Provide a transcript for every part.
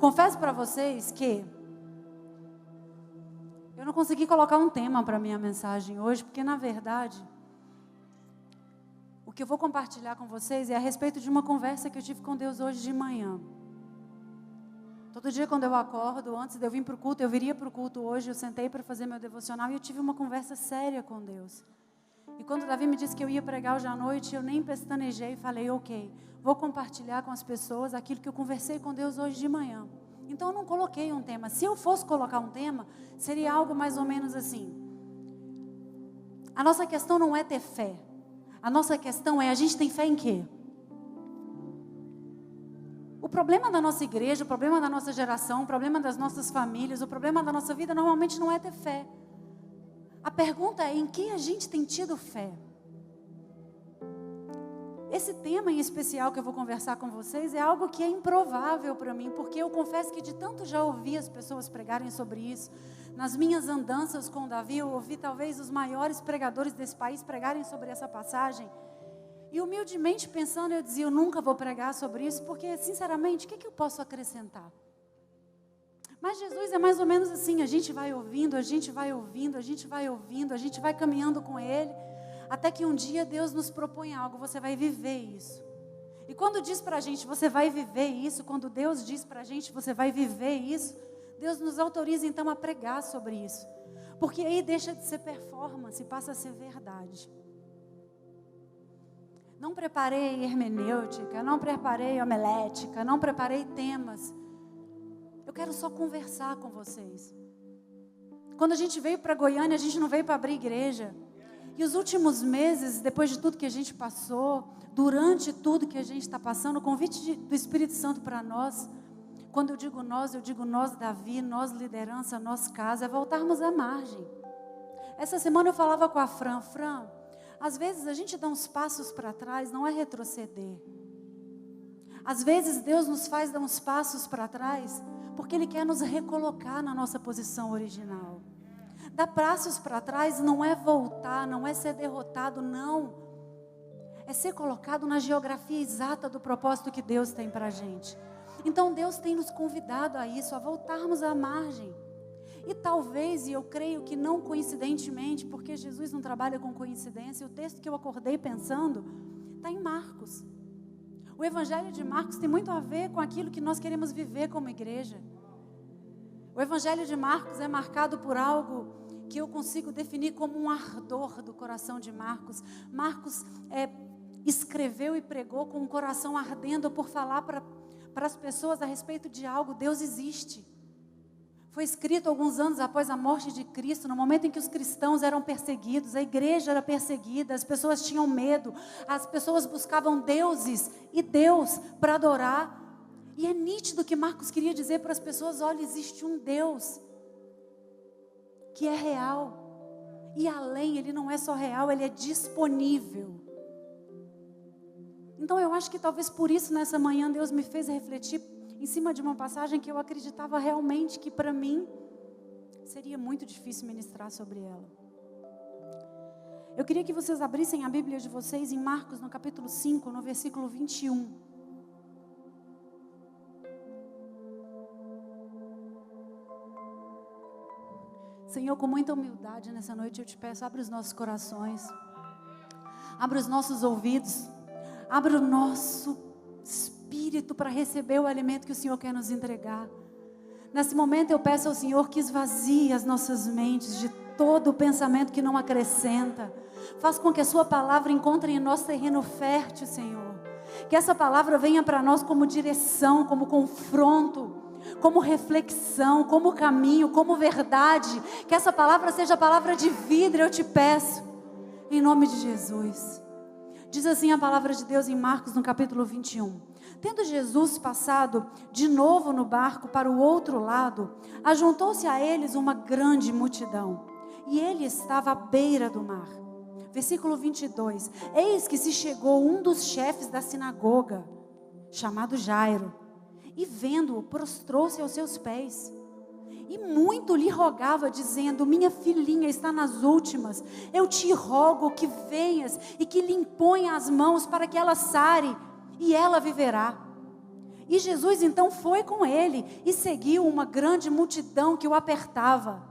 Confesso para vocês que eu não consegui colocar um tema para a minha mensagem hoje, porque na verdade, o que eu vou compartilhar com vocês é a respeito de uma conversa que eu tive com Deus hoje de manhã. Todo dia quando eu acordo, antes de eu vir para o culto, eu viria para o culto hoje, eu sentei para fazer meu devocional e eu tive uma conversa séria com Deus. E quando Davi me disse que eu ia pregar hoje à noite, eu nem pestanejei e falei, ok, vou compartilhar com as pessoas aquilo que eu conversei com Deus hoje de manhã. Então eu não coloquei um tema. Se eu fosse colocar um tema, seria algo mais ou menos assim. A nossa questão não é ter fé. A nossa questão é, a gente tem fé em quê? O problema da nossa igreja, o problema da nossa geração, o problema das nossas famílias, o problema da nossa vida normalmente não é ter fé. A pergunta é em que a gente tem tido fé. Esse tema em especial que eu vou conversar com vocês é algo que é improvável para mim, porque eu confesso que de tanto já ouvi as pessoas pregarem sobre isso, nas minhas andanças com Davi, eu ouvi talvez os maiores pregadores desse país pregarem sobre essa passagem, e humildemente pensando, eu dizia, eu nunca vou pregar sobre isso, porque sinceramente, o que eu posso acrescentar? Mas Jesus é mais ou menos assim, a gente vai ouvindo, a gente vai ouvindo, a gente vai ouvindo, a gente vai caminhando com Ele, até que um dia Deus nos propõe algo, você vai viver isso. E quando diz para a gente, você vai viver isso, quando Deus diz para a gente, você vai viver isso, Deus nos autoriza então a pregar sobre isso. Porque aí deixa de ser performance, passa a ser verdade. Não preparei hermenêutica, não preparei homilética, não preparei temas. Eu quero só conversar com vocês. Quando a gente veio para Goiânia, a gente não veio para abrir igreja. E os últimos meses, depois de tudo que a gente passou, durante tudo que a gente está passando, o convite do Espírito Santo para nós, quando eu digo nós, Davi, nós liderança, nós casa, é voltarmos à margem. Essa semana eu falava com a Fran, às vezes a gente dá uns passos para trás, não é retroceder. Às vezes Deus nos faz dar uns passos para trás, porque Ele quer nos recolocar na nossa posição original. Dar passos para trás não é voltar, não é ser derrotado, não. É ser colocado na geografia exata do propósito que Deus tem para a gente. Então Deus tem nos convidado a isso, a voltarmos à margem. E talvez, e eu creio que não coincidentemente, porque Jesus não trabalha com coincidência, o texto que eu acordei pensando está em Marcos. O Evangelho de Marcos tem muito a ver com aquilo que nós queremos viver como igreja. O Evangelho de Marcos é marcado por algo que eu consigo definir como um ardor do coração de Marcos. Marcos escreveu e pregou com o coração ardendo por falar para as pessoas a respeito de algo. Deus existe. Foi escrito alguns anos após a morte de Cristo, no momento em que os cristãos eram perseguidos, a igreja era perseguida, as pessoas tinham medo, as pessoas buscavam deuses e Deus para adorar. E é nítido que Marcos queria dizer para as pessoas, olha, existe um Deus que é real. E além, Ele não é só real, Ele é disponível. Então eu acho que talvez por isso nessa manhã Deus me fez refletir em cima de uma passagem que eu acreditava realmente que para mim seria muito difícil ministrar sobre ela. Eu queria que vocês abrissem a Bíblia de vocês em Marcos, no capítulo 5, no versículo 21. Senhor, com muita humildade nessa noite eu te peço, abre os nossos corações, abre os nossos ouvidos, abre o nosso espírito para receber o alimento que o Senhor quer nos entregar. Nesse momento eu peço ao Senhor que esvazie as nossas mentes de todo o pensamento que não acrescenta. Faz com que a sua palavra encontre em nós terreno fértil, Senhor. Que essa palavra venha para nós como direção, como confronto, como reflexão, como caminho, como verdade. Que essa palavra seja a palavra de vida, eu te peço, em nome de Jesus. Diz assim a palavra de Deus em Marcos, no capítulo 21. Tendo Jesus passado de novo no barco para o outro lado, ajuntou-se a eles uma grande multidão, e ele estava à beira do mar. Versículo 22. Eis que se chegou um dos chefes da sinagoga, chamado Jairo, e vendo-o, prostrou-se aos seus pés, e muito lhe rogava, dizendo: minha filhinha está nas últimas, eu te rogo que venhas e que lhe imponha as mãos para que ela sare, e ela viverá. E Jesus então foi com ele e seguiu uma grande multidão que o apertava.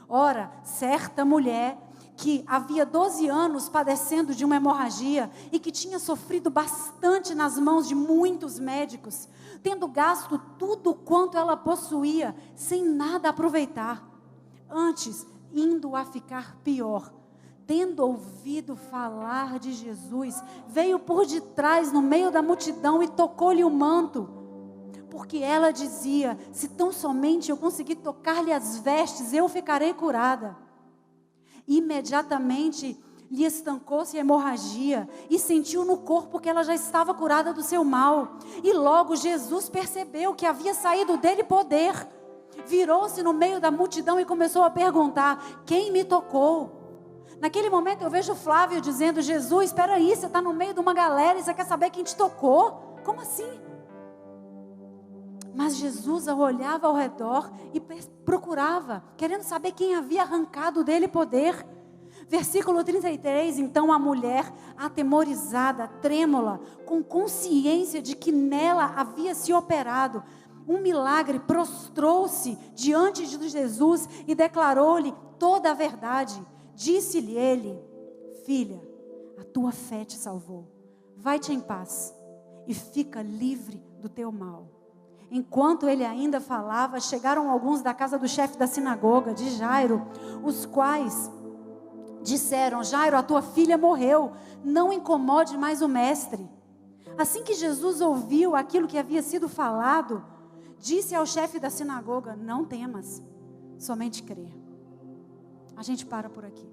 Ora, certa mulher que havia 12 anos padecendo de uma hemorragia e que tinha sofrido bastante nas mãos de muitos médicos, tendo gasto tudo quanto ela possuía, sem nada aproveitar, antes indo a ficar pior, tendo ouvido falar de Jesus, veio por detrás no meio da multidão e tocou-lhe o manto, porque ela dizia: se tão somente eu conseguir tocar-lhe as vestes, eu ficarei curada. Imediatamente lhe estancou-se a hemorragia e sentiu no corpo que ela já estava curada do seu mal. E logo Jesus percebeu que havia saído dele poder. Virou-se no meio da multidão e começou a perguntar: quem me tocou? Naquele momento eu vejo Flávio dizendo: Jesus, espera aí, você está no meio de uma galera e você quer saber quem te tocou? Como assim? Mas Jesus olhava ao redor e procurava, querendo saber quem havia arrancado dele poder. Versículo 33, então a mulher, atemorizada, trêmula, com consciência de que nela havia se operado um milagre, prostrou-se diante de Jesus e declarou-lhe toda a verdade. Disse-lhe ele: filha, a tua fé te salvou, vai-te em paz e fica livre do teu mal. Enquanto ele ainda falava, chegaram alguns da casa do chefe da sinagoga, de Jairo, os quais disseram: Jairo, a tua filha morreu, não incomode mais o mestre. Assim que Jesus ouviu aquilo que havia sido falado, disse ao chefe da sinagoga: não temas, somente crê. A gente para por aqui.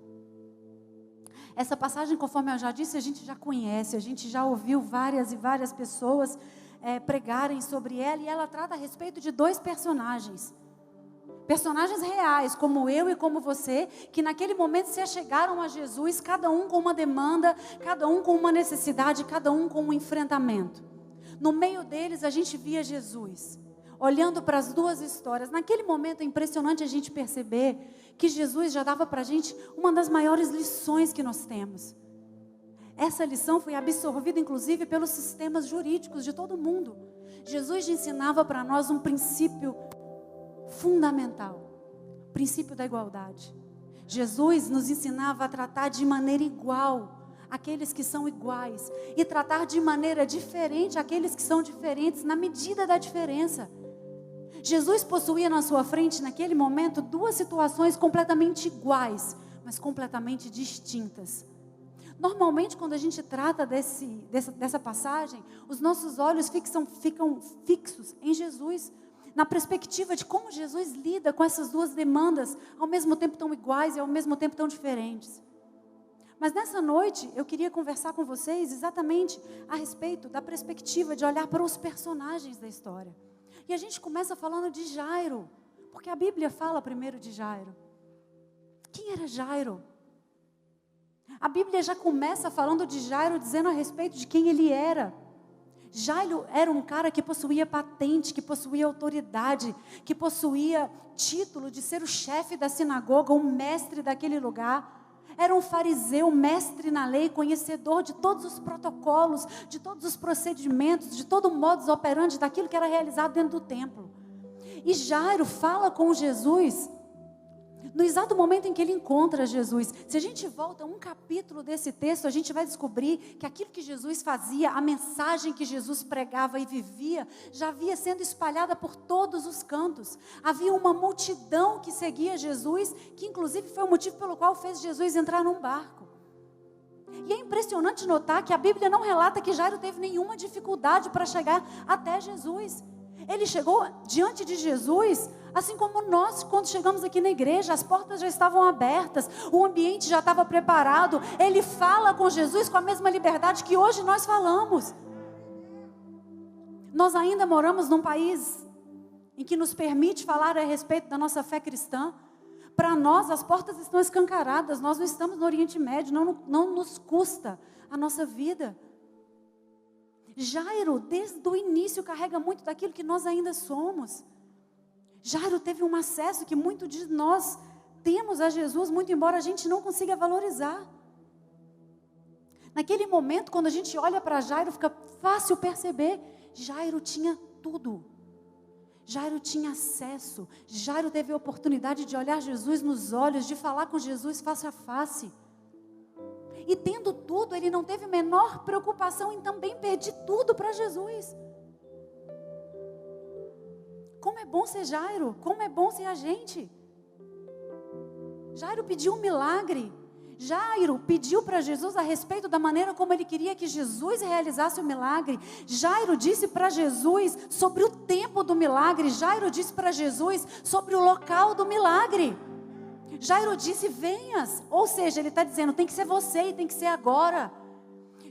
Essa passagem, conforme eu já disse, a gente já conhece, a gente já ouviu várias e várias pessoas pregarem sobre ela, e ela trata a respeito de dois personagens reais, como eu e como você, que naquele momento se achegaram a Jesus, cada um com uma demanda, cada um com uma necessidade, cada um com um enfrentamento. No meio deles a gente via Jesus, olhando para as duas histórias. Naquele momento é impressionante a gente perceber que Jesus já dava para a gente uma das maiores lições que nós temos. Essa lição foi absorvida inclusive pelos sistemas jurídicos de todo mundo. Jesus ensinava para nós um princípio fundamental, o princípio da igualdade. Jesus nos ensinava a tratar de maneira igual aqueles que são iguais e tratar de maneira diferente aqueles que são diferentes, na medida da diferença. Jesus possuía na sua frente, naquele momento, duas situações completamente iguais, mas completamente distintas. Normalmente, quando a gente trata dessa passagem, os nossos olhos ficam fixos em Jesus, na perspectiva de como Jesus lida com essas duas demandas, ao mesmo tempo tão iguais e ao mesmo tempo tão diferentes. Mas nessa noite, eu queria conversar com vocês exatamente a respeito da perspectiva de olhar para os personagens da história. E a gente começa falando de Jairo, porque a Bíblia fala primeiro de Jairo. Quem era Jairo? A Bíblia já começa falando de Jairo, dizendo a respeito de quem ele era. Jairo era um cara que possuía patente, que possuía autoridade, que possuía título de ser o chefe da sinagoga, o mestre daquele lugar. Era um fariseu, mestre na lei, conhecedor de todos os protocolos, de todos os procedimentos, de todo o modus operandi daquilo que era realizado dentro do templo. E Jairo fala com Jesus no exato momento em que ele encontra Jesus. Se a gente volta um capítulo desse texto, a gente vai descobrir que aquilo que Jesus fazia, a mensagem que Jesus pregava e vivia, já havia sendo espalhada por todos os cantos. Havia uma multidão que seguia Jesus, que inclusive foi o motivo pelo qual fez Jesus entrar num barco. E é impressionante notar que a Bíblia não relata que Jairo teve nenhuma dificuldade para chegar até Jesus. Ele chegou diante de Jesus, assim como nós, quando chegamos aqui na igreja, as portas já estavam abertas, o ambiente já estava preparado. Ele fala com Jesus com a mesma liberdade que hoje nós falamos. Nós ainda moramos num país em que nos permite falar a respeito da nossa fé cristã. Para nós, as portas estão escancaradas, nós não estamos no Oriente Médio, não nos custa a nossa vida. Jairo, desde o início, carrega muito daquilo que nós ainda somos. Jairo teve um acesso que muitos de nós temos a Jesus, muito embora a gente não consiga valorizar. Naquele momento, quando a gente olha para Jairo, fica fácil perceber, Jairo tinha tudo. Jairo tinha acesso. Jairo teve a oportunidade de olhar Jesus nos olhos, de falar com Jesus face a face. E tendo tudo, ele não teve a menor preocupação em também pedir tudo para Jesus. Como é bom ser Jairo, como é bom ser a gente. Jairo pediu um milagre. Jairo pediu para Jesus a respeito da maneira como ele queria que Jesus realizasse o milagre. Jairo disse para Jesus sobre o tempo do milagre. Jairo disse para Jesus sobre o local do milagre. Jairo disse, venhas. Ou seja, ele está dizendo, tem que ser você e tem que ser agora.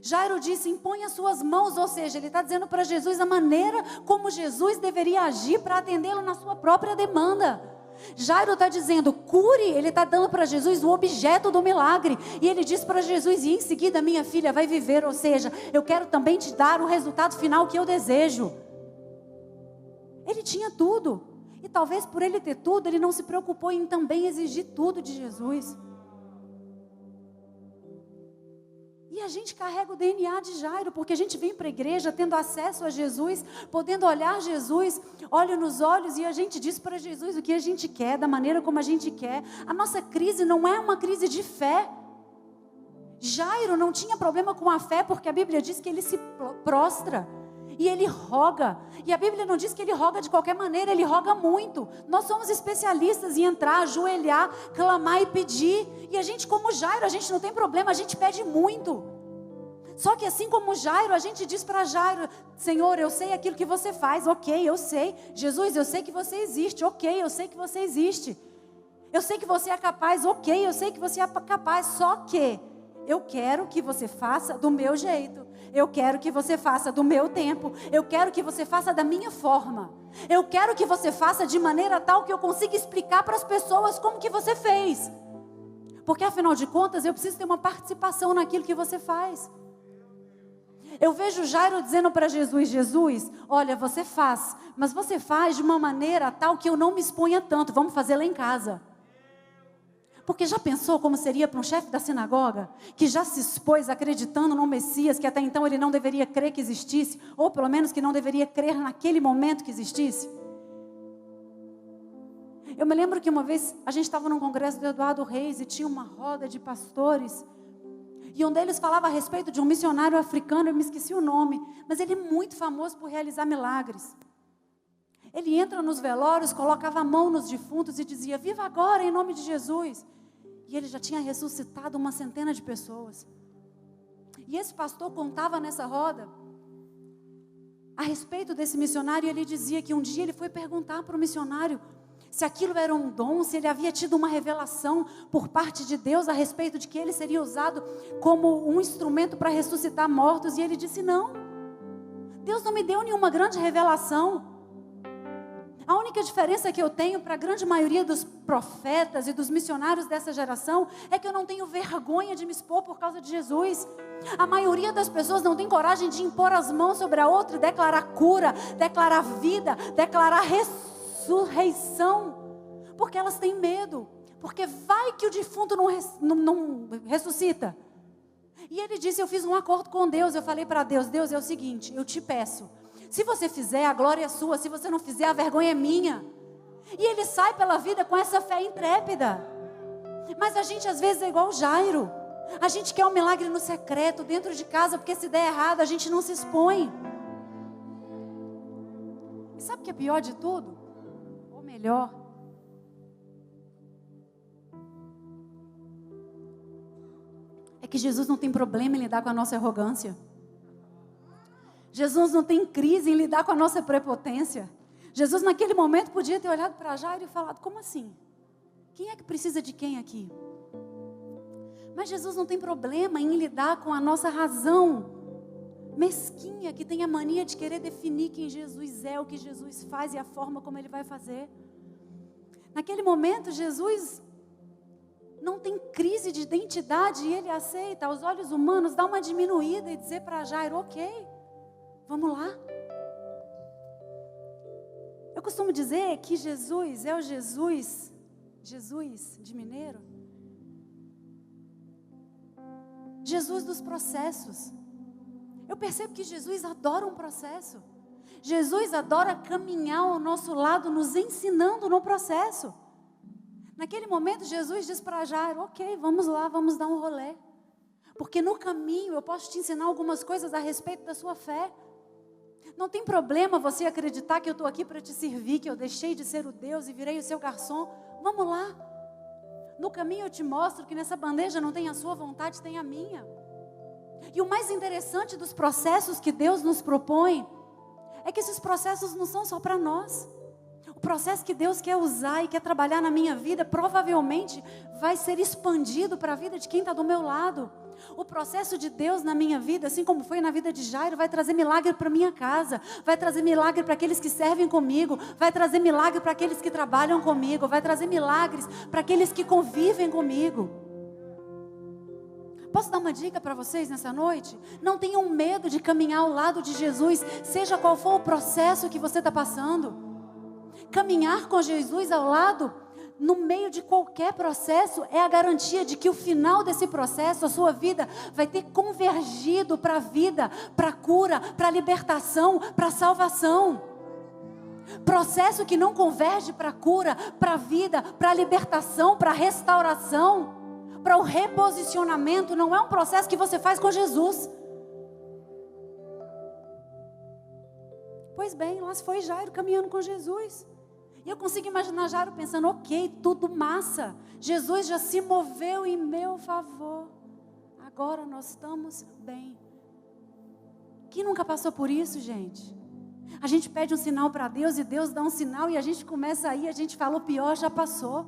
Jairo disse, impõe as suas mãos. Ou seja, ele está dizendo para Jesus a maneira como Jesus deveria agir para atendê-lo na sua própria demanda. Jairo está dizendo, cure. Ele está dando para Jesus o objeto do milagre. E ele diz para Jesus, e em seguida minha filha vai viver. Ou seja, eu quero também te dar o resultado final que eu desejo. Ele tinha tudo. E talvez por ele ter tudo, ele não se preocupou em também exigir tudo de Jesus. E a gente carrega o DNA de Jairo, porque a gente vem para a igreja tendo acesso a Jesus, podendo olhar Jesus, olho nos olhos, e a gente diz para Jesus o que a gente quer, da maneira como a gente quer. A nossa crise não é uma crise de fé. Jairo não tinha problema com a fé, porque a Bíblia diz que ele se prostra. E ele roga. E a Bíblia não diz que ele roga de qualquer maneira, ele roga muito. Nós somos especialistas em entrar, ajoelhar, clamar e pedir. E a gente, como Jairo, a gente não tem problema, a gente pede muito. Só que assim como Jairo, a gente diz para Jairo, Senhor, eu sei aquilo que você faz, ok, eu sei. Jesus, eu sei que você existe, ok, eu sei que você existe. Eu sei que você é capaz, ok, eu sei que você é capaz, só que eu quero que você faça do meu jeito. Eu quero que você faça do meu tempo. Eu quero que você faça da minha forma. Eu quero que você faça de maneira tal que eu consiga explicar para as pessoas como que você fez. Porque afinal de contas, eu preciso ter uma participação naquilo que você faz. Eu vejo Jairo dizendo para Jesus, Jesus, olha, você faz, mas você faz de uma maneira tal que eu não me exponha tanto. Vamos fazer lá em casa. Porque já pensou como seria para um chefe da sinagoga, que já se expôs acreditando no Messias, que até então ele não deveria crer que existisse, ou pelo menos que não deveria crer naquele momento que existisse? Eu me lembro que uma vez a gente estava num congresso do Eduardo Reis e tinha uma roda de pastores, e um deles falava a respeito de um missionário africano, eu me esqueci o nome, mas ele é muito famoso por realizar milagres. Ele entra nos velórios, colocava a mão nos defuntos e dizia, viva agora em nome de Jesus. E ele já tinha ressuscitado uma centena de pessoas. E esse pastor contava nessa roda a respeito desse missionário. E ele dizia que um dia ele foi perguntar para o missionário se aquilo era um dom, se ele havia tido uma revelação por parte de Deus a respeito de que ele seria usado como um instrumento para ressuscitar mortos. E ele disse, não, Deus não me deu nenhuma grande revelação. A única diferença que eu tenho para a grande maioria dos profetas e dos missionários dessa geração é que eu não tenho vergonha de me expor por causa de Jesus. A maioria das pessoas não tem coragem de impor as mãos sobre a outra e declarar cura, declarar vida, declarar ressurreição, porque elas têm medo, porque vai que o defunto não ressuscita. E ele disse, eu fiz um acordo com Deus, eu falei para Deus, Deus, é o seguinte, eu te peço, se você fizer, a glória é sua. Se você não fizer, a vergonha é minha. E ele sai pela vida com essa fé intrépida. Mas a gente às vezes é igual Jairo. A gente quer um milagre no secreto, dentro de casa, porque se der errado, a gente não se expõe. E sabe o que é pior de tudo? Ou melhor, é que Jesus não tem problema em lidar com a nossa arrogância. Jesus não tem crise em lidar com a nossa prepotência. Jesus naquele momento podia ter olhado para Jairo e falado, como assim? Quem é que precisa de quem aqui? Mas Jesus não tem problema em lidar com a nossa razão mesquinha, que tem a mania de querer definir quem Jesus é, o que Jesus faz e a forma como Ele vai fazer. Naquele momento Jesus não tem crise de identidade e Ele aceita, aos olhos humanos, dar uma diminuída e dizer para Jairo, ok, vamos lá. Eu costumo dizer que Jesus é o Jesus de mineiro. Jesus dos processos. Eu percebo que Jesus adora um processo. Jesus adora caminhar ao nosso lado, nos ensinando no processo. Naquele momento, Jesus diz para Jairo: ok, vamos lá, vamos dar um rolê. Porque no caminho eu posso te ensinar algumas coisas a respeito da sua fé. Não tem problema você acreditar que eu estou aqui para te servir, que eu deixei de ser o Deus e virei o seu garçom. Vamos lá. No caminho eu te mostro que nessa bandeja não tem a sua vontade, tem a minha. E o mais interessante dos processos que Deus nos propõe é que esses processos não são só para nós. O processo que Deus quer usar e quer trabalhar na minha vida provavelmente vai ser expandido para a vida de quem está do meu lado. O processo de Deus na minha vida, assim como foi na vida de Jairo, vai trazer milagre para minha casa, vai trazer milagre para aqueles que servem comigo, vai trazer milagre para aqueles que trabalham comigo, vai trazer milagres para aqueles que convivem comigo. Posso dar uma dica para vocês nessa noite? Não tenham medo de caminhar ao lado de Jesus, seja qual for o processo que você está passando. Caminhar com Jesus ao lado, no meio de qualquer processo, é a garantia de que o final desse processo, a sua vida, vai ter convergido para a vida, para a cura, para a libertação, para a salvação. Processo que não converge para a cura, para a vida, para a libertação, para a restauração, para o reposicionamento, não é um processo que você faz com Jesus. Pois bem, lá foi Jairo caminhando com Jesus. E eu consigo imaginar Jairo pensando: ok, tudo massa. Jesus já se moveu em meu favor. Agora nós estamos bem. Quem nunca passou por isso, gente? A gente pede um sinal para Deus e Deus dá um sinal e a gente começa aí, a gente fala: o pior já passou.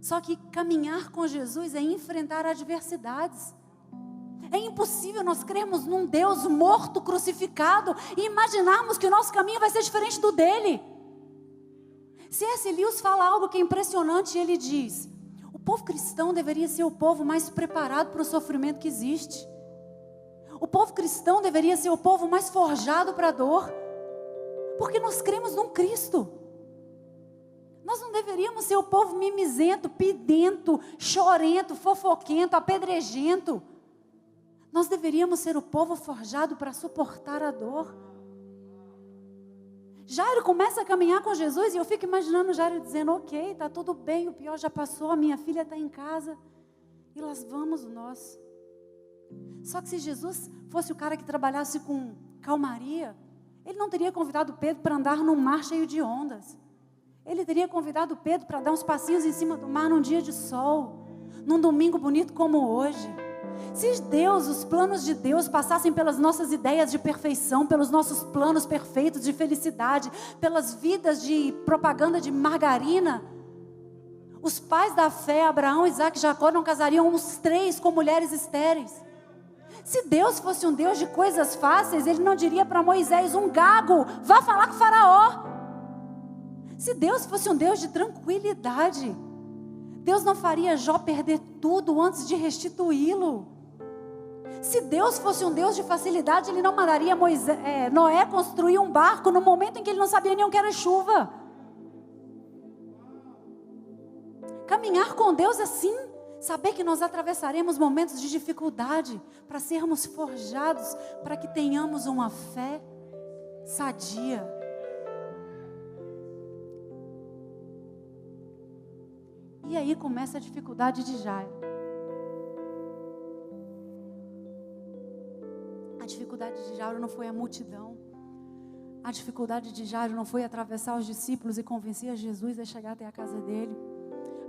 Só que caminhar com Jesus é enfrentar adversidades. É impossível nós crermos num Deus morto, crucificado, e imaginarmos que o nosso caminho vai ser diferente do dele. C.S. Lewis fala algo que é impressionante. Ele diz: o povo cristão deveria ser o povo mais preparado para o sofrimento que existe. O povo cristão deveria ser o povo mais forjado para a dor, porque nós cremos num Cristo. Nós não deveríamos ser o povo mimizento, pedento, chorento, fofoquento, apedrejento. Nós deveríamos ser o povo forjado para suportar a dor. Jairo começa a caminhar com Jesus e eu fico imaginando Jairo dizendo: ok, está tudo bem, o pior já passou, a minha filha está em casa e lá vamos nós. Só que se Jesus fosse o cara que trabalhasse com calmaria, ele não teria convidado Pedro para andar num mar cheio de ondas. Ele teria convidado Pedro para dar uns passinhos em cima do mar num dia de sol, num domingo bonito como hoje. Se Deus, os planos de Deus passassem pelas nossas ideias de perfeição, pelos nossos planos perfeitos de felicidade, pelas vidas de propaganda de margarina, os pais da fé, Abraão, Isaac e Jacó, não casariam uns 3 com mulheres estéreis. Se Deus fosse um Deus de coisas fáceis, Ele não diria para Moisés: um gago, vá falar com o faraó. Se Deus fosse um Deus de tranquilidade, Deus não faria Jó perder tudo antes de restituí-lo. Se Deus fosse um Deus de facilidade, Ele não mandaria Noé construir um barco no momento em que ele não sabia nem o que era chuva. Caminhar com Deus é sim saber que nós atravessaremos momentos de dificuldade para sermos forjados, para que tenhamos uma fé sadia. E aí começa a dificuldade de Jairo. A dificuldade de Jairo não foi a multidão. A dificuldade de Jairo não foi atravessar os discípulos e convencer a Jesus a chegar até a casa dele.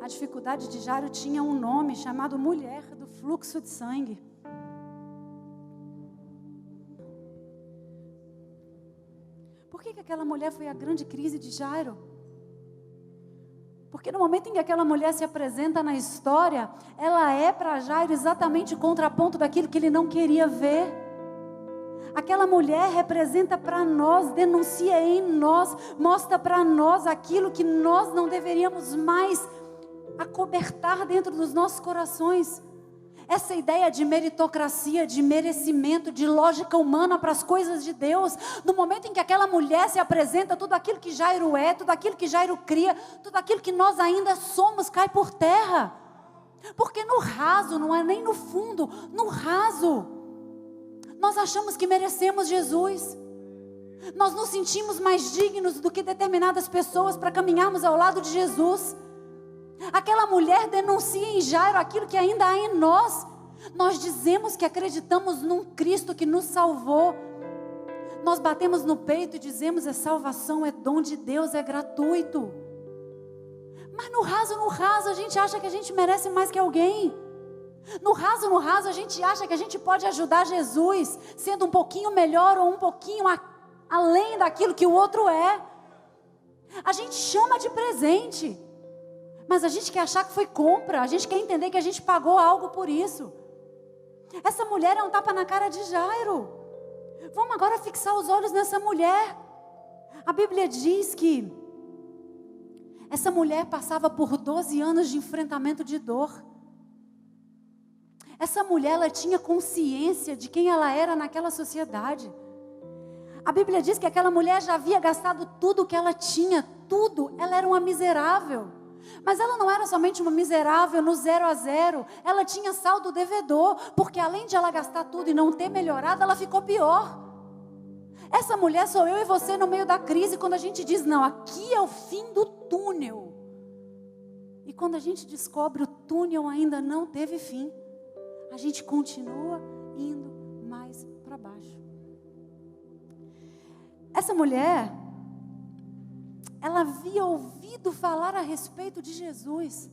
A dificuldade de Jairo tinha um nome chamado mulher do fluxo de sangue. Por que aquela mulher foi a grande crise de Jairo? Porque no momento em que aquela mulher se apresenta na história, ela é para Jairo exatamente o contraponto daquilo que ele não queria ver. Aquela mulher representa para nós, denuncia em nós, mostra para nós aquilo que nós não deveríamos mais acobertar dentro dos nossos corações. Essa ideia de meritocracia, de merecimento, de lógica humana para as coisas de Deus. No momento em que aquela mulher se apresenta, tudo aquilo que Jairo é, tudo aquilo que Jairo cria, tudo aquilo que nós ainda somos, cai por terra. Porque no raso, não é nem no fundo, no raso, nós achamos que merecemos Jesus. Nós nos sentimos mais dignos do que determinadas pessoas para caminharmos ao lado de Jesus. Aquela mulher denuncia em Jairo aquilo que ainda há em nós. Nós dizemos que acreditamos num Cristo que nos salvou. Nós batemos no peito e dizemos: é salvação, é dom de Deus, é gratuito. Mas no raso, a gente acha que a gente merece mais que alguém. No raso, a gente acha que a gente pode ajudar Jesus, sendo um pouquinho melhor ou um pouquinho além daquilo que o outro é. A gente chama de presente, mas a gente quer achar que foi compra, a gente quer entender que a gente pagou algo por isso. Essa mulher é um tapa na cara de Jairo. Vamos agora fixar os olhos nessa mulher. A Bíblia diz que essa mulher passava por 12 anos de enfrentamento de dor. Essa mulher, ela tinha consciência de quem ela era naquela sociedade. A Bíblia diz que aquela mulher já havia gastado tudo o que ela tinha, tudo. Ela era uma miserável. Mas ela não era somente uma miserável no 0 a 0. Ela tinha saldo devedor, porque além de ela gastar tudo e não ter melhorado, ela ficou pior. Essa mulher sou eu e você no meio da crise, quando a gente diz: não, aqui é o fim do túnel. E quando a gente descobre o túnel ainda não teve fim, a gente continua indo mais para baixo. Essa mulher, ela havia ouvido falar a respeito de Jesus.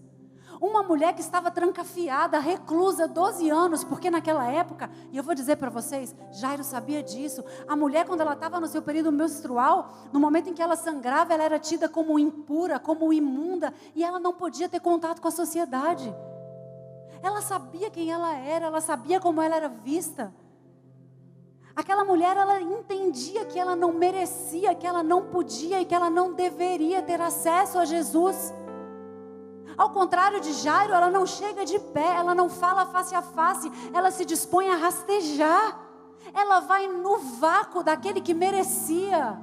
Uma mulher que estava trancafiada, reclusa 12 anos, porque naquela época, e eu vou dizer para vocês, Jairo sabia disso, a mulher, quando ela estava no seu período menstrual, no momento em que ela sangrava, ela era tida como impura, como imunda, e ela não podia ter contato com a sociedade. Ela sabia quem ela era, ela sabia como ela era vista. Aquela mulher, ela entendia que ela não merecia, que ela não podia e que ela não deveria ter acesso a Jesus. Ao contrário de Jairo, ela não chega de pé, ela não fala face a face, ela se dispõe a rastejar. Ela vai no vácuo daquele que merecia.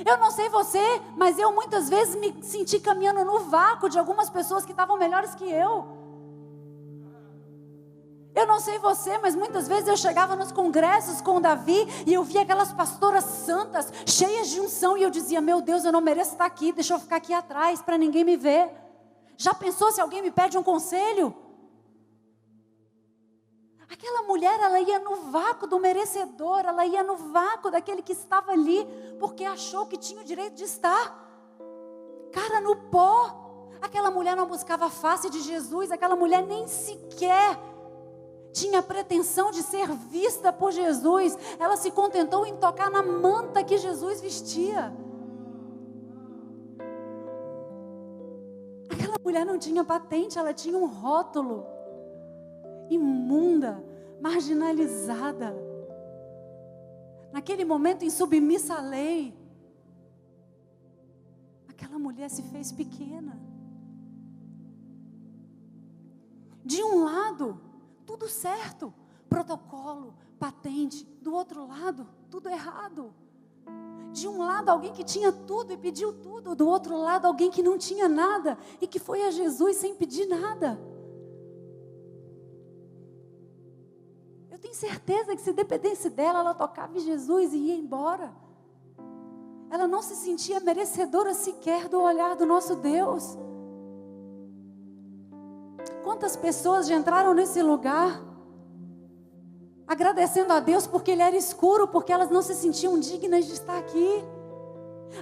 Eu não sei você, mas eu muitas vezes me senti caminhando no vácuo de algumas pessoas que estavam melhores que eu. Eu não sei você, mas muitas vezes eu chegava nos congressos com o Davi e eu via aquelas pastoras santas, cheias de unção, e eu dizia: meu Deus, eu não mereço estar aqui, deixa eu ficar aqui atrás para ninguém me ver. Já pensou se alguém me pede um conselho? Aquela mulher, ela ia no vácuo do merecedor, ela ia no vácuo daquele que estava ali, porque achou que tinha o direito de estar. Cara no pó. Aquela mulher não buscava a face de Jesus, aquela mulher nem sequer tinha pretensão de ser vista por Jesus. Ela se contentou em tocar na manta que Jesus vestia. Aquela mulher não tinha patente, ela tinha um rótulo. Imunda, marginalizada. Naquele momento insubmissa à lei. Aquela mulher se fez pequena. De um lado, tudo certo, protocolo, patente. Do outro lado, tudo errado. De um lado, alguém que tinha tudo e pediu tudo. Do outro lado, alguém que não tinha nada e que foi a Jesus sem pedir nada. Eu tenho certeza que se dependesse dela, ela tocava em Jesus e ia embora. Ela não se sentia merecedora sequer do olhar do nosso Deus. Quantas pessoas já entraram nesse lugar agradecendo a Deus porque ele era escuro, porque elas não se sentiam dignas de estar aqui.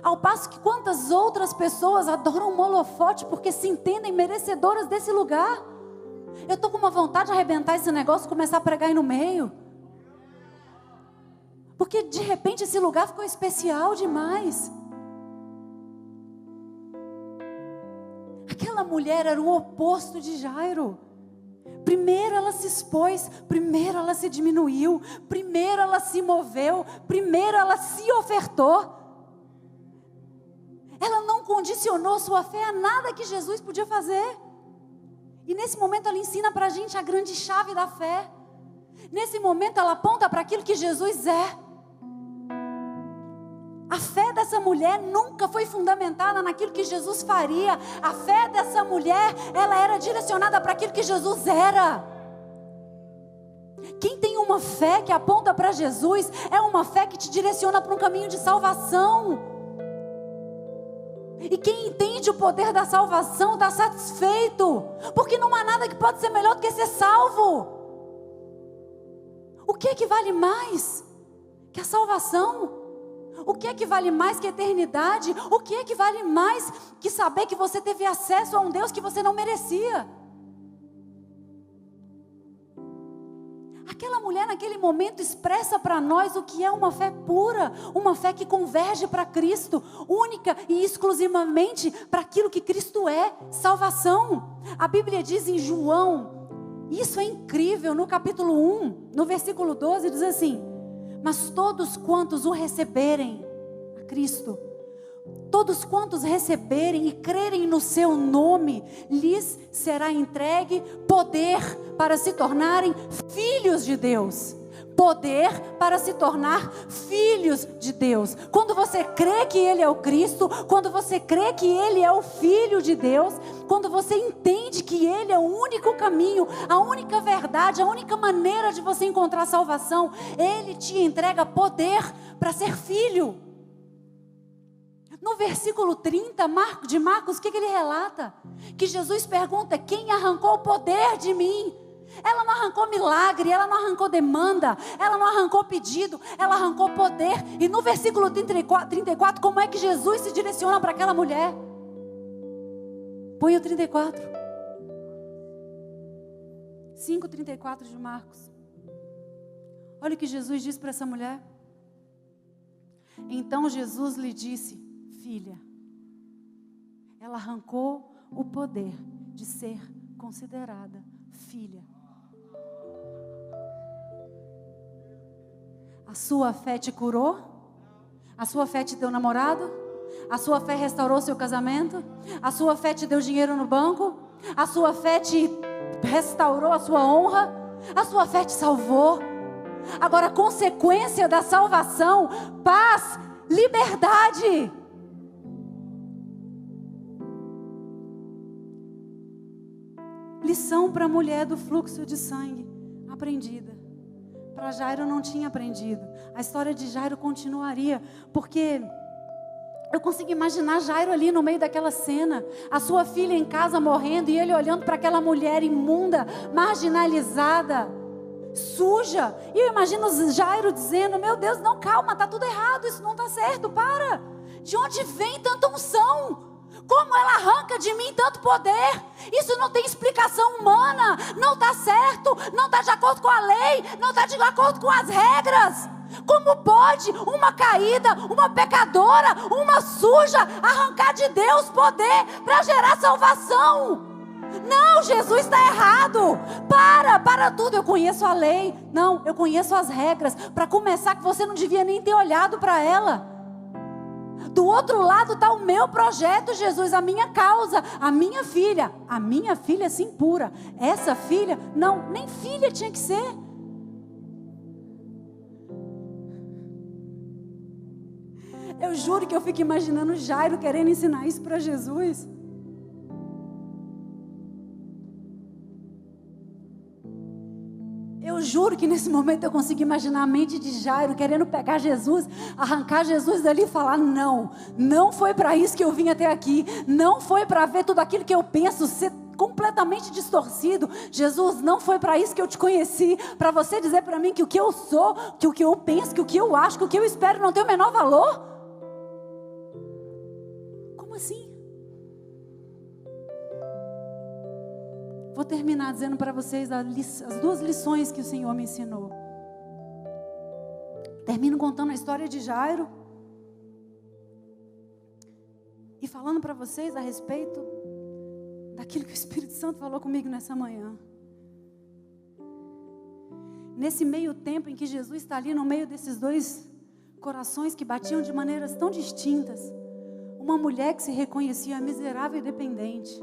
Ao passo que quantas outras pessoas adoram um holofote porque se entendem merecedoras desse lugar. Eu estou com uma vontade de arrebentar esse negócio e começar a pregar aí no meio. Porque de repente esse lugar ficou especial demais. Aquela mulher era o oposto de Jairo. Primeiro ela se expôs, primeiro ela se diminuiu, primeiro ela se moveu, primeiro ela se ofertou. Ela não condicionou sua fé a nada que Jesus podia fazer. E nesse momento ela ensina para a gente a grande chave da fé. Nesse momento ela aponta para aquilo que Jesus é. A fé dessa mulher nunca foi fundamentada naquilo que Jesus faria. A fé dessa mulher, ela era direcionada para aquilo que Jesus era. Quem tem uma fé que aponta para Jesus, é uma fé que te direciona para um caminho de salvação. E quem entende o poder da salvação está satisfeito, porque não há nada que pode ser melhor do que ser salvo. O que é que vale mais que a salvação? O que é que vale mais que a eternidade? O que é que vale mais que saber que você teve acesso a um Deus que você não merecia? Aquela mulher naquele momento expressa para nós o que é uma fé pura, uma fé que converge para Cristo, única e exclusivamente para aquilo que Cristo é, salvação. A Bíblia diz em João, isso é incrível, no capítulo 1, no versículo 12, diz assim: mas todos quantos o receberem, a Cristo, todos quantos receberem e crerem no seu nome, lhes será entregue poder para se tornarem filhos de Deus. Poder para se tornar filhos de Deus. Quando você crê que Ele é o Cristo, quando você crê que Ele é o Filho de Deus, quando você entende que Ele é o único caminho, a única verdade, a única maneira de você encontrar salvação, Ele te entrega poder para ser filho. No versículo 30 de Marcos, o que ele relata? Que Jesus pergunta: quem arrancou o poder de mim? Ela não arrancou milagre, ela não arrancou demanda, ela não arrancou pedido, ela arrancou poder. E no versículo 34, como é que Jesus se direciona para aquela mulher? Põe o 34. 5:34 de Marcos. Olha o que Jesus diz para essa mulher. Então Jesus lhe disse: filha, ela arrancou o poder de ser considerada filha. A sua fé te curou? A sua fé te deu namorado? A sua fé restaurou seu casamento? A sua fé te deu dinheiro no banco? A sua fé te restaurou a sua honra? A sua fé te salvou? Agora, consequência da salvação: paz, liberdade. Lição para a mulher do fluxo de sangue aprendida. Para Jairo não tinha aprendido. A história de Jairo continuaria, porque eu consigo imaginar Jairo ali no meio daquela cena, a sua filha em casa morrendo e ele olhando para aquela mulher imunda, marginalizada, suja. E eu imagino Jairo dizendo: meu Deus, não, calma, está tudo errado, isso não está certo, para. De onde vem tanta unção? Como ela arranca de mim tanto poder? Isso não tem explicação humana, não está certo, não está de acordo com a lei, não está de acordo com as regras. Como pode uma caída, uma pecadora, uma suja, arrancar de Deus poder para gerar salvação? Não, Jesus está errado. Para tudo. Eu conheço a lei, não, eu conheço as regras. Para começar, que você não devia nem ter olhado para ela. Do outro lado está o meu projeto, Jesus, a minha causa, a minha filha sim pura. Essa filha, não, nem filha tinha que ser. Eu juro que eu fico imaginando Jairo querendo ensinar isso para Jesus. Eu juro que nesse momento eu consigo imaginar a mente de Jairo querendo pegar Jesus, arrancar Jesus dali e falar: não, não foi para isso que eu vim até aqui, não foi para ver tudo aquilo que eu penso ser completamente distorcido. Jesus, não foi para isso que eu te conheci, para você dizer para mim que o que eu sou, que o que eu penso, que o que eu acho, que o que eu espero não tem o menor valor. Como assim? Vou terminar dizendo para vocês as duas lições que o Senhor me ensinou. Termino contando a história de Jairo e falando para vocês a respeito daquilo que o Espírito Santo falou comigo nessa manhã. Nesse meio tempo em que Jesus está ali no meio desses dois corações que batiam de maneiras tão distintas, uma mulher que se reconhecia miserável e dependente,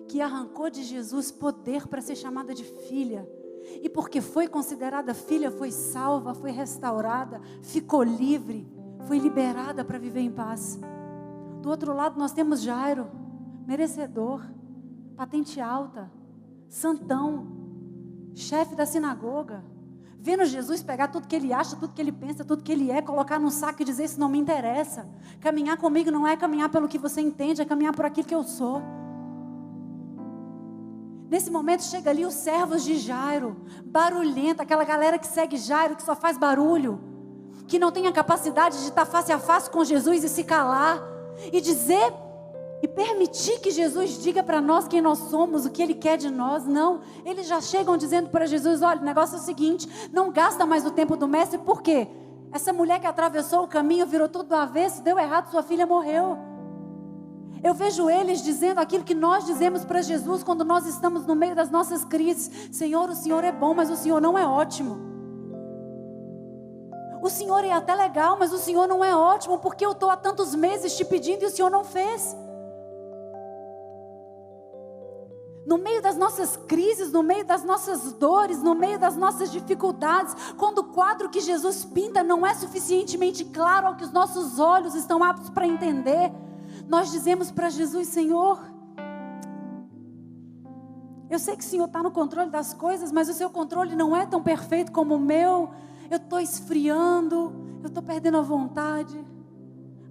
que arrancou de Jesus poder para ser chamada de filha, e porque foi considerada filha, foi salva, foi restaurada, ficou livre, foi liberada para viver em paz. Do outro lado nós temos Jairo, merecedor, patente alta, santão, chefe da sinagoga, vendo Jesus pegar tudo que ele acha, tudo que ele pensa, tudo que ele é, colocar num saco e dizer: isso não me interessa. Caminhar comigo não é caminhar pelo que você entende, é caminhar por aquilo que eu sou. Nesse momento chega ali os servos de Jairo, barulhento, aquela galera que segue Jairo, que só faz barulho, que não tem a capacidade de estar face a face com Jesus e se calar, e dizer, e permitir que Jesus diga para nós quem nós somos, o que Ele quer de nós. Não, eles já chegam dizendo para Jesus: olha, o negócio é o seguinte, não gasta mais o tempo do mestre, por quê? Essa mulher que atravessou o caminho, virou tudo do avesso, deu errado, sua filha morreu. Eu vejo eles dizendo aquilo que nós dizemos para Jesus quando nós estamos no meio das nossas crises: Senhor, o Senhor é bom, mas o Senhor não é ótimo. O Senhor é até legal, mas o Senhor não é ótimo, porque eu estou há tantos meses te pedindo e o Senhor não fez. No meio das nossas crises, no meio das nossas dores, no meio das nossas dificuldades, quando o quadro que Jesus pinta não é suficientemente claro ao que os nossos olhos estão aptos para entender, nós dizemos para Jesus: Senhor, eu sei que o Senhor está no controle das coisas, mas o seu controle não é tão perfeito como o meu. Eu estou esfriando, eu estou perdendo a vontade.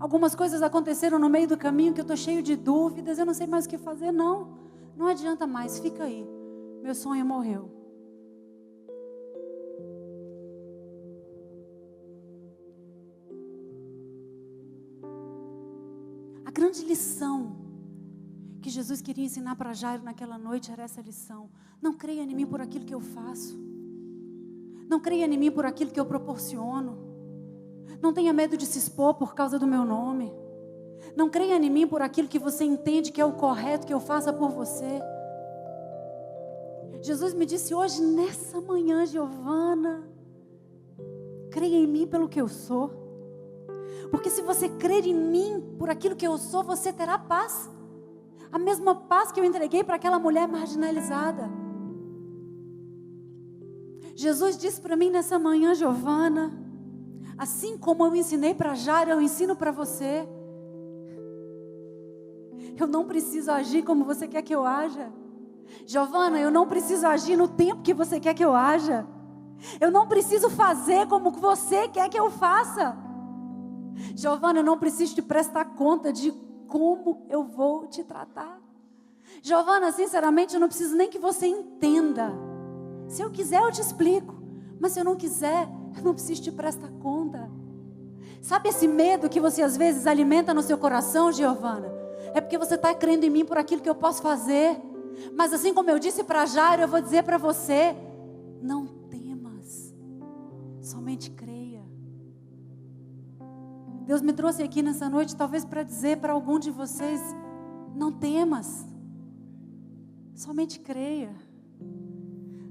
Algumas coisas aconteceram no meio do caminho que eu estou cheio de dúvidas, eu não sei mais o que fazer. Não adianta mais, fica aí. Meu sonho morreu. A grande lição que Jesus queria ensinar para Jairo naquela noite era essa lição: não creia em mim por aquilo que eu faço. Não creia em mim por aquilo que eu proporciono. Não tenha medo de se expor por causa do meu nome. Não creia em mim por aquilo que você entende que é o correto que eu faça por você. Jesus me disse hoje, nessa manhã: Giovana, creia em mim pelo que eu sou. Porque se você crer em mim por aquilo que eu sou, você terá paz. A mesma paz que eu entreguei para aquela mulher marginalizada. Jesus disse para mim nessa manhã: Giovana, assim como eu ensinei para Jairo, eu ensino para você. Eu não preciso agir como você quer que eu haja. Giovana, eu não preciso agir no tempo que você quer que eu haja. Eu não preciso fazer como você quer que eu faça. Giovana, eu não preciso te prestar conta de como eu vou te tratar. Giovana, sinceramente, eu não preciso nem que você entenda. Se eu quiser, eu te explico. Mas se eu não quiser, eu não preciso te prestar conta. Sabe esse medo que você às vezes alimenta no seu coração, Giovana? É porque você está crendo em mim por aquilo que eu posso fazer. Mas assim como eu disse para Jairo, eu vou dizer para você: não temas, somente creia. Deus me trouxe aqui nessa noite talvez para dizer para algum de vocês: não temas, somente creia.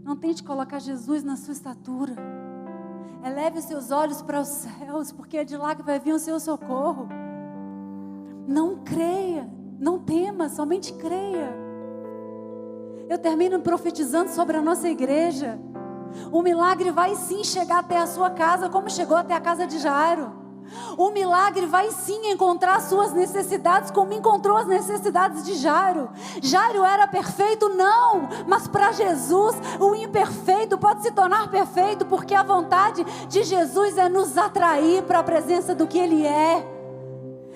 Não tente colocar Jesus na sua estatura. Eleve os seus olhos para os céus, porque é de lá que vai vir o seu socorro. Não creia, não tema, somente creia. Eu termino profetizando sobre a nossa igreja. O milagre vai sim chegar até a sua casa, como chegou até a casa de Jairo. O milagre vai sim encontrar as suas necessidades, como encontrou as necessidades de Jairo. Jairo era perfeito? Não, mas para Jesus o imperfeito pode se tornar perfeito, porque a vontade de Jesus é nos atrair para a presença do que Ele é.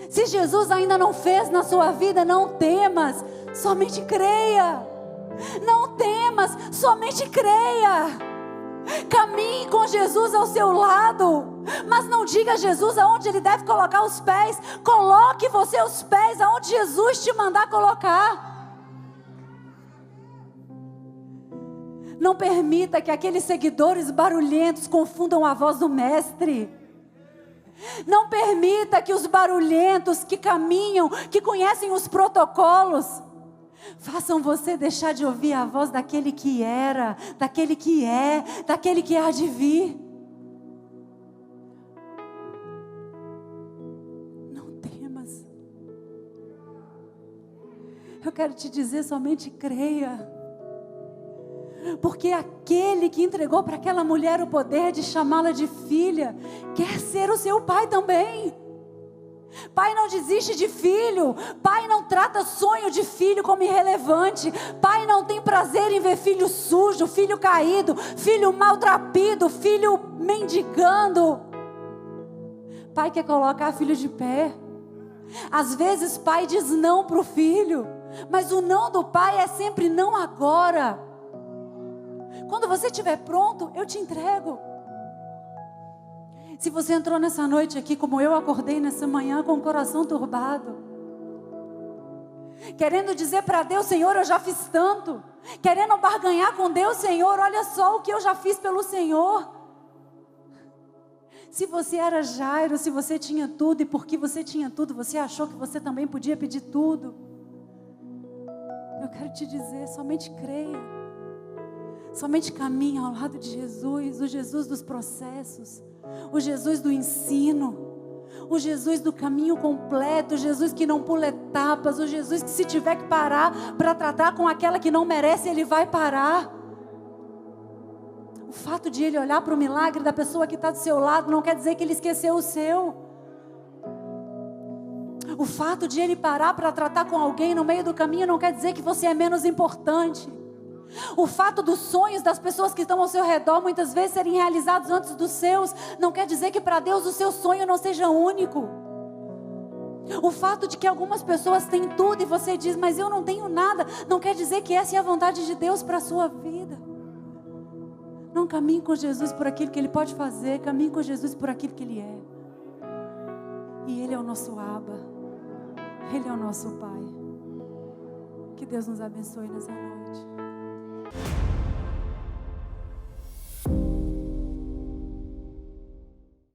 Se Jesus ainda não fez na sua vida, não temas, somente creia. Não temas, somente creia. Caminhe com Jesus ao seu lado, mas não diga a Jesus aonde Ele deve colocar os pés. Coloque você os pés aonde Jesus te mandar colocar. Não permita que aqueles seguidores barulhentos confundam a voz do Mestre. Não permita que os barulhentos que caminham, que conhecem os protocolos, façam você deixar de ouvir a voz daquele que era, daquele que é, daquele que há de vir. Não temas. Eu quero te dizer, somente creia. Porque aquele que entregou para aquela mulher o poder de chamá-la de filha, quer ser o seu pai também. Pai não desiste de filho. Pai não trata sonho de filho como irrelevante. Pai não tem prazer em ver filho sujo, filho caído, filho maltrapilho, filho mendigando. Pai quer colocar filho de pé. Às vezes pai diz não para o filho, mas o não do pai é sempre não agora. Quando você estiver pronto, eu te entrego. Se você entrou nessa noite aqui, como eu acordei nessa manhã, com o coração turbado, querendo dizer para Deus: Senhor, eu já fiz tanto. Querendo barganhar com Deus: Senhor, olha só o que eu já fiz pelo Senhor. Se você era Jairo, se você tinha tudo, e porque você tinha tudo, você achou que você também podia pedir tudo, eu quero te dizer: somente creia. Somente caminhe ao lado de Jesus, o Jesus dos processos, o Jesus do ensino, o Jesus do caminho completo, o Jesus que não pula etapas, o Jesus que, se tiver que parar para tratar com aquela que não merece, Ele vai parar. O fato de Ele olhar para o milagre da pessoa que está do seu lado não quer dizer que Ele esqueceu o seu. O fato de Ele parar para tratar com alguém no meio do caminho não quer dizer que você é menos importante. O fato dos sonhos das pessoas que estão ao seu redor muitas vezes serem realizados antes dos seus não quer dizer que para Deus o seu sonho não seja único. O fato de que algumas pessoas têm tudo e você diz: mas eu não tenho nada, não quer dizer que essa é a vontade de Deus para a sua vida. Não caminhe com Jesus por aquilo que Ele pode fazer, caminhe com Jesus por aquilo que Ele é. E Ele é o nosso Abba, Ele é o nosso Pai. Que Deus nos abençoe nessa noite.